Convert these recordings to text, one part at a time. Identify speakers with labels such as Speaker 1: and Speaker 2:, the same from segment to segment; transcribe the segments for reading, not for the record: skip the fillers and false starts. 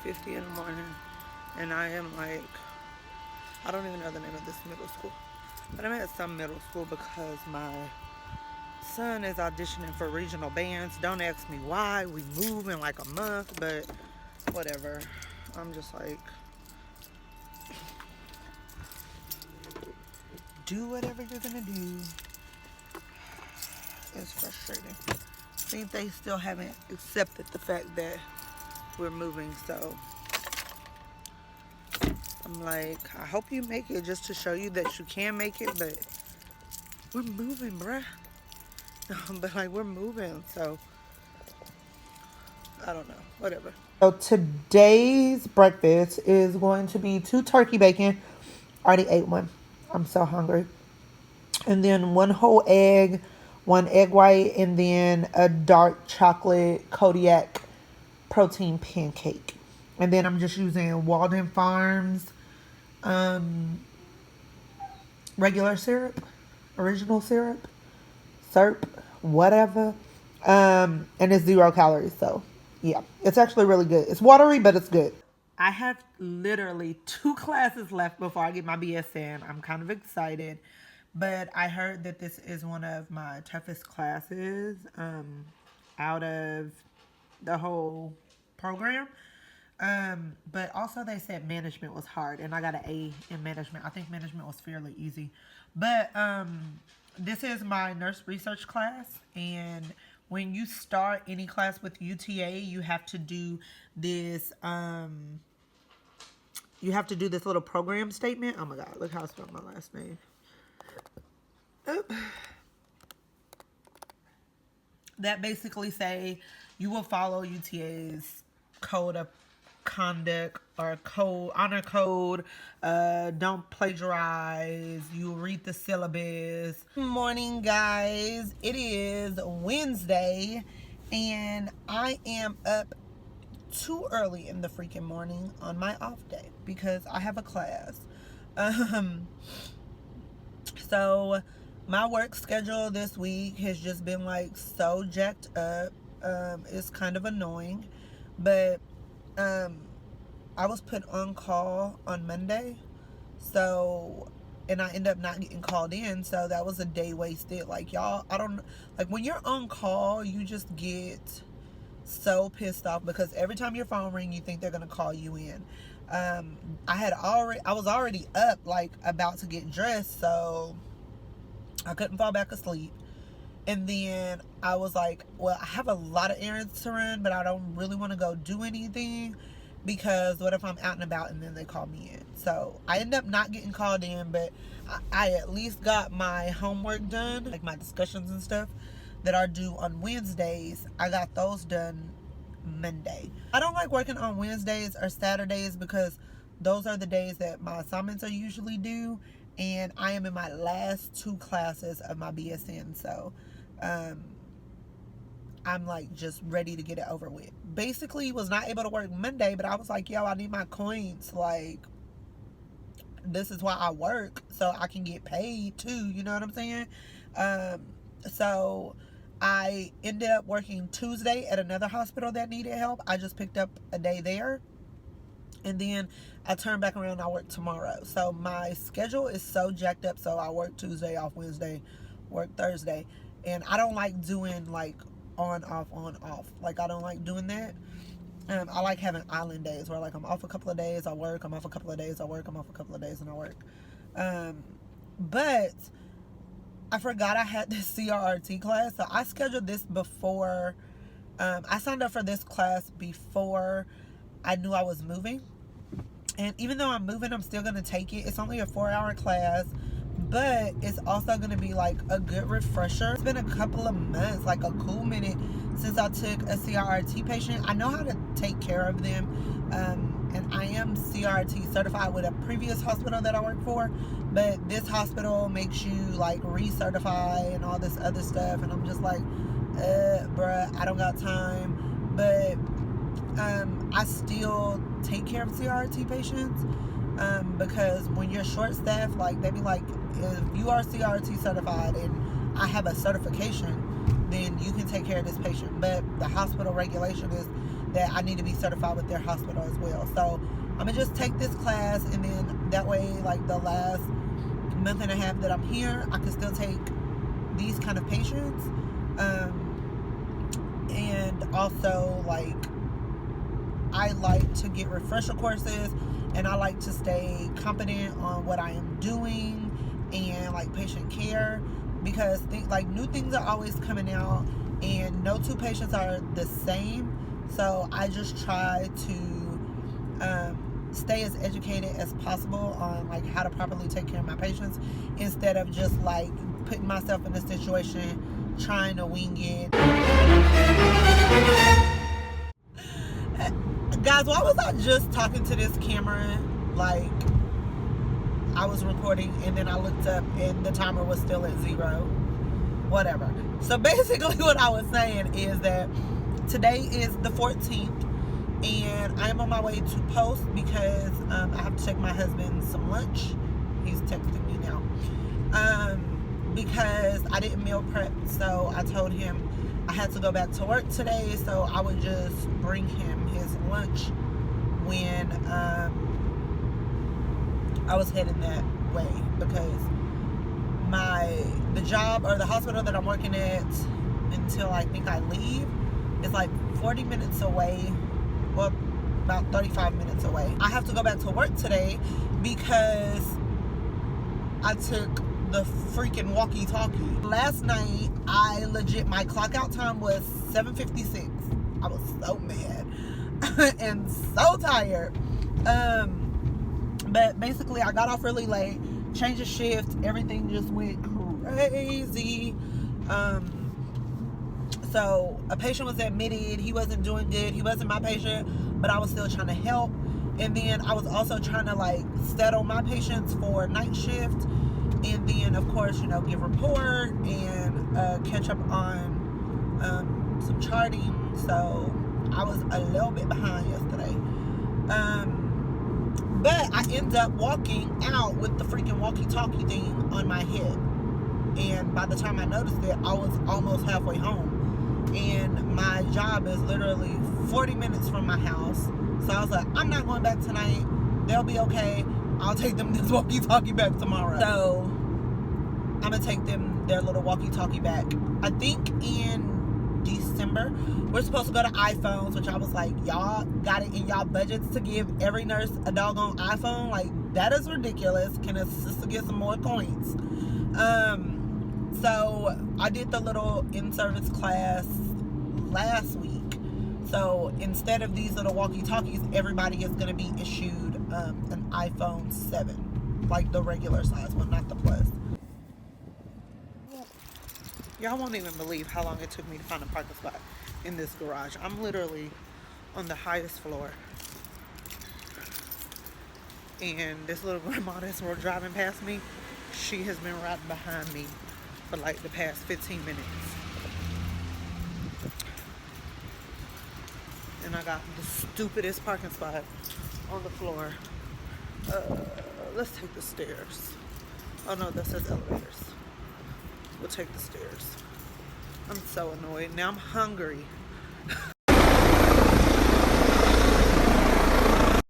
Speaker 1: 3:50 in the morning, and I am like, I don't even know the name of this middle school, but I'm at some middle school because my son is auditioning for regional bands. Don't ask me why. We move in like a month, but whatever. I'm just like, do whatever you're gonna do. It's frustrating. I think they still haven't accepted the fact that we're moving, so I'm like, I hope you make it just to show you that you can make it, but we're moving, bruh. But like, we're moving, so I don't know, whatever. So today's breakfast is going to be 2 turkey bacon. Already ate one. I'm so hungry. And then 1 whole egg, 1 egg white, and then a dark chocolate Kodiak protein pancake. And then I'm just using Walden Farms regular syrup, original syrup, whatever. And it's 0 calories, so yeah, it's actually really good. It's watery, but it's good. I have literally 2 classes left before I get my BSN. I'm kind of excited, but I heard that this is one of my toughest classes out of the whole program. But also they said management was hard, and I got an A in management. I think management was fairly easy. But this is my nurse research class, and when you start any class with UTA, you have to do this little program statement. Oh my god, look how I spelled my last name. Oop. That basically say you will follow UTA's code of conduct or honor code. Don't plagiarize. You read the syllabus. Good morning, guys. It is Wednesday, and I am up too early in the freaking morning on my off day because I have a class. So my work schedule this week has just been like so jacked up. It's kind of annoying, but I was put on call on Monday, so, and I end up not getting called in, so that was a day wasted. Like, y'all, I don't, like, when you're on call, you just get so pissed off because every time your phone rings, you think they're gonna call you in. I was already up, like, about to get dressed, so I couldn't fall back asleep. And then I was like, well, I have a lot of errands to run, but I don't really want to go do anything because what if I'm out and about and then they call me in? So I ended up not getting called in, but I at least got my homework done, like my discussions and stuff that are due on Wednesdays. I got those done Monday. I don't like working on Wednesdays or Saturdays because those are the days that my assignments are usually due, and I am in my last 2 classes of my BSN, so I'm like just ready to get it over with. Basically was not able to work Monday, but I was like, yo, I need my coins. Like, this is why I work, so I can get paid too, you know what I'm saying? So I ended up working Tuesday at another hospital that needed help. I just picked up a day there, and then I turned back around and I work tomorrow. So my schedule is so jacked up. So I work Tuesday, off Wednesday, work Thursday. And I don't like doing like on, off. Like, I don't like doing that. I like having island days where like I'm off a couple of days, I work, I'm off a couple of days, I work, I'm off a couple of days, and I work. But I forgot I had this CRRT class. So I scheduled this before, I signed up for this class before I knew I was moving. And even though I'm moving, I'm still going to take it. It's only a 4-hour class, but it's also going to be like a good refresher. It's been a couple of months, like a cool minute, since I took a CRRT patient. I know how to take care of them, and I am CRRT certified with a previous hospital that I worked for, but this hospital makes you like recertify and all this other stuff, and I'm just like, bruh, I don't got time. But I still take care of CRT patients, because when you're short staffed, like they be like, if you are CRT certified and I have a certification, then you can take care of this patient. But the hospital regulation is that I need to be certified with their hospital as well. So I'm gonna just take this class, and then that way, like the last month and a half that I'm here, I can still take these kind of patients. And also, like, I like to get refresher courses, and I like to stay competent on what I am doing and like patient care, because like new things are always coming out, and no two patients are the same. So I just try to stay as educated as possible on like how to properly take care of my patients, instead of just like putting myself in a situation trying to wing it. Guys, why was I just talking to this camera like I was recording, and then I looked up and the timer was still at 0? Whatever. So basically what I was saying is that today is the 14th, and I am on my way to post because I have to take my husband some lunch. He's texting me now. Because I didn't meal prep, so I told him I had to go back to work today, so I would just bring him his lunch when I was heading that way, because the job or the hospital that I'm working at until I think I leave is like 40 minutes away, well, about 35 minutes away. I have to go back to work today because I took the freaking walkie-talkie. Last night, my clock out time was 7:56. I was so mad and so tired. But basically, I got off really late, changed the shift, everything just went crazy. So a patient was admitted. He wasn't doing good. He wasn't my patient, but I was still trying to help. And then I was also trying to like settle my patients for night shift, and then of course, you know, give report and catch up on some charting. So I was a little bit behind yesterday. But I ended up walking out with the freaking walkie-talkie thing on my head, and by the time I noticed it, I was almost halfway home. And my job is literally 40 minutes from my house. So I was like, I'm not going back tonight. They'll be okay. I'll take them this walkie-talkie back tomorrow. So I'm going to take them their little walkie-talkie back. I think in December, we're supposed to go to iPhones, which I was like, y'all got it in y'all budgets to give every nurse a doggone iPhone? Like, that is ridiculous. Can a sister get some more coins? So I did the little in-service class last week. So instead of these little walkie-talkies, everybody is going to be issued an iPhone 7, like the regular size one, not the Plus. Y'all won't even believe how long it took me to find a parking spot in this garage. I'm literally on the highest floor, and this little grandma that's driving past me, she has been right behind me for like the past 15 minutes. And I got the stupidest parking spot on the floor. Let's take the stairs. Oh no, that says elevators. We'll take the stairs. I'm so annoyed. Now I'm hungry.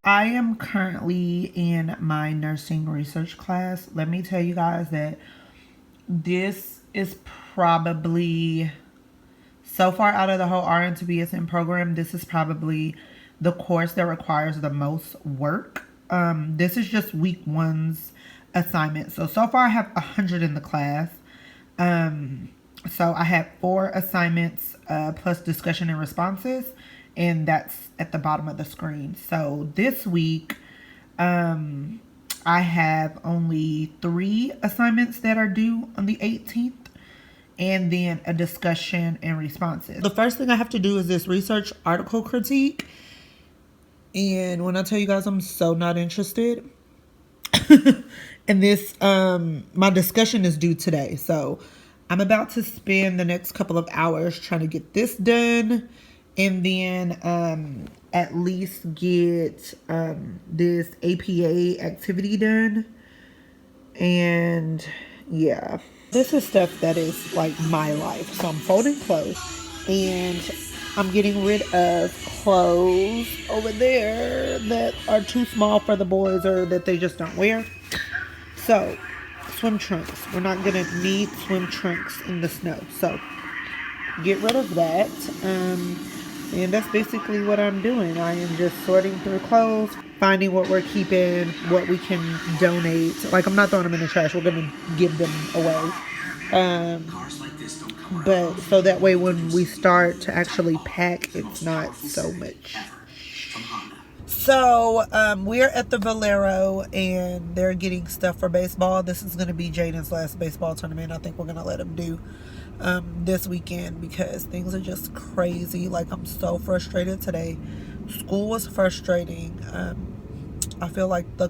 Speaker 1: I am currently in my nursing research class. Let me tell you guys that this is probably, so far out of the whole RN to BSN program, this is probably the course that requires the most work. This is just week 1's assignment. So far I have 100 in the class. So I had 4 assignments plus discussion and responses, and that's at the bottom of the screen. So this week, I have only 3 assignments that are due on the 18th, and then a discussion and responses. The first thing I have to do is this research article critique. And when I tell you guys I'm so not interested, and this, my discussion is due today. So I'm about to spend the next couple of hours trying to get this done, and then at least get this APA activity done. And yeah, this is stuff that is like my life. So I'm folding clothes, and I'm getting rid of clothes over there that are too small for the boys or that they just don't wear. So, swim trunks. We're not going to need swim trunks in the snow. So, get rid of that. And that's basically what I'm doing. I am just sorting through clothes, finding what we're keeping, what we can donate. Like, I'm not throwing them in the trash. We're going to give them away. But so that way when we start to actually pack, it's not so much. So we're at the Valero and they're getting stuff for baseball. This is going to be Jaden's last baseball tournament. I think we're going to let him do this weekend because things are just crazy. Like, I'm so frustrated today. School was frustrating. I feel like the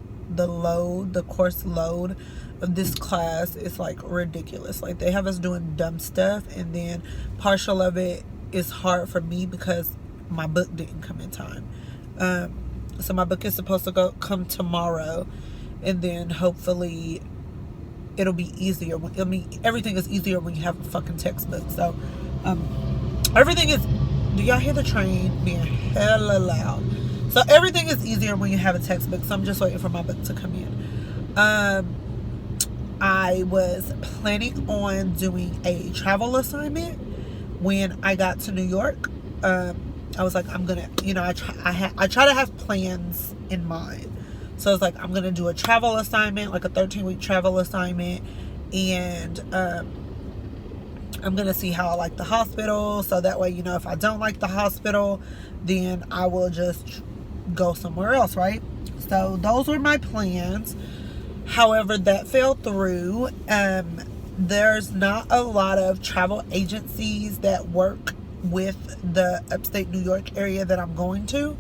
Speaker 1: course load of this class is like ridiculous. Like, they have us doing dumb stuff, and then partial of it is hard for me because my book didn't come in time. So my book is supposed to come tomorrow, and then hopefully it'll be easier. I mean, everything is easier when you have a fucking textbook. So everything is. Do y'all hear the train being hella loud? So everything is easier when you have a textbook. So I'm just waiting for my book to come in. I was planning on doing a travel assignment when I got to New York. I was like, I'm gonna, I try to have plans in mind. So I was like, I'm gonna do a travel assignment, like a 13-week travel assignment, and I'm gonna see how I like the hospital. So that way, if I don't like the hospital, then I will just go somewhere else, right? So those were my plans. However, that fell through. There's not a lot of travel agencies that work with the upstate New York area that I'm going to.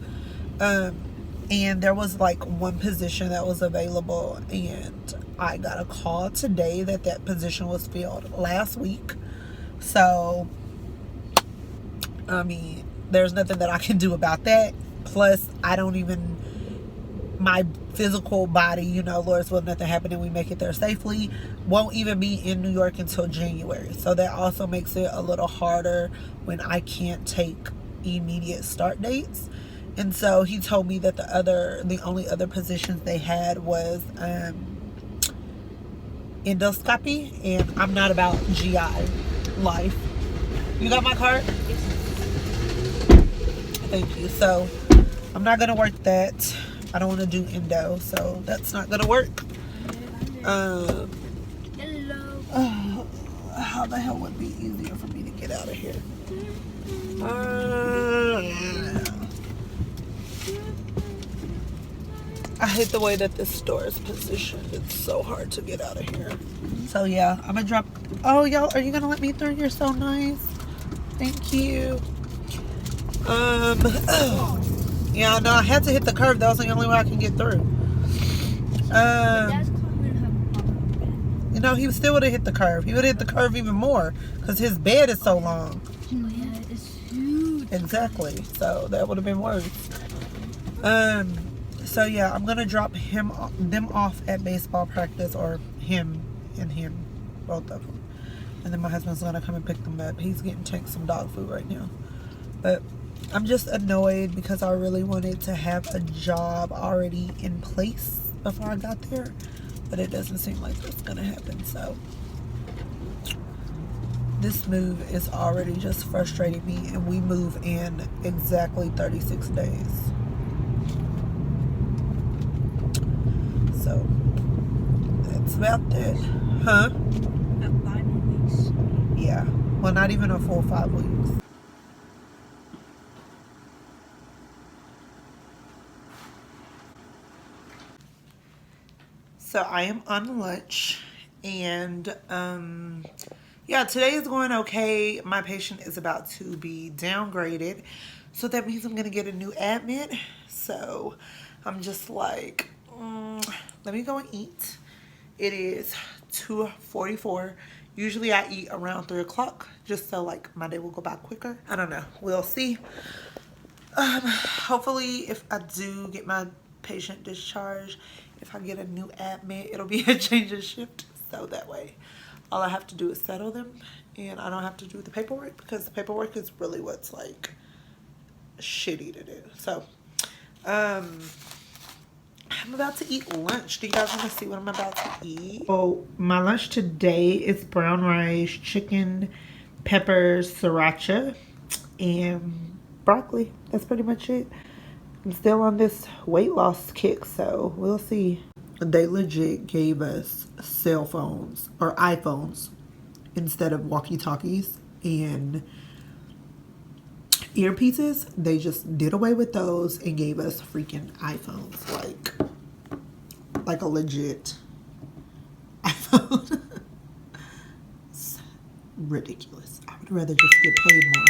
Speaker 1: And there was like one position that was available, and I got a call today that position was filled last week. So, I mean, there's nothing that I can do about that. Plus, my physical body, Lord's will, nothing happening, we make it there safely, won't even be in New York until January. So that also makes it a little harder when I can't take immediate start dates. And so he told me that the only other positions they had was endoscopy, and I'm not about GI life. You got my card? Thank you. So I'm not gonna work that. I don't want to do endo, so that's not gonna work. Hello. How the hell would it be easier for me to get out of here? I hate the way that this store is positioned. It's so hard to get out of here. So yeah, I'm gonna drop. Oh, y'all, are you gonna let me through? You're so nice. Thank you. Yeah, no, I had to hit the curve. That was the only way I can get through. He still would have hit the curve. He would have hit the curve even more because his bed is so long.
Speaker 2: Oh yeah, it's huge.
Speaker 1: Exactly. So that would have been worse. So yeah, I'm gonna drop them off at baseball practice, or him, both of them, and then my husband's gonna come and pick them up. He's getting some dog food right now, but I'm just annoyed because I really wanted to have a job already in place before I got there, but it doesn't seem like that's gonna happen. So this move is already just frustrating me, and we move in exactly 36 days. So that's about that. Huh?
Speaker 2: About 5 more weeks.
Speaker 1: Yeah. Well, not even a full 5 weeks. So I am on lunch, and yeah, today is going okay. My patient is about to be downgraded, so that means I'm gonna get a new admit. So I'm just like, let me go and eat. It is 2:44. Usually I eat around 3 o'clock, just so like my day will go by quicker. I don't know, we'll see. Hopefully if I do get my patient discharged, if I get a new admit, it'll be a change of shift, so that way all I have to do is settle them and I don't have to do the paperwork, because the paperwork is really what's like shitty to do. So, I'm about to eat lunch. Do you guys want to see what I'm about to eat? Oh, my lunch today is brown rice, chicken, peppers, sriracha, and broccoli. That's pretty much it. I'm still on this weight loss kick, so we'll see. They legit gave us cell phones or iPhones instead of walkie-talkies and earpieces. They just did away with those and gave us freaking iPhones, like a legit iPhone. It's ridiculous. I would rather just get paid more.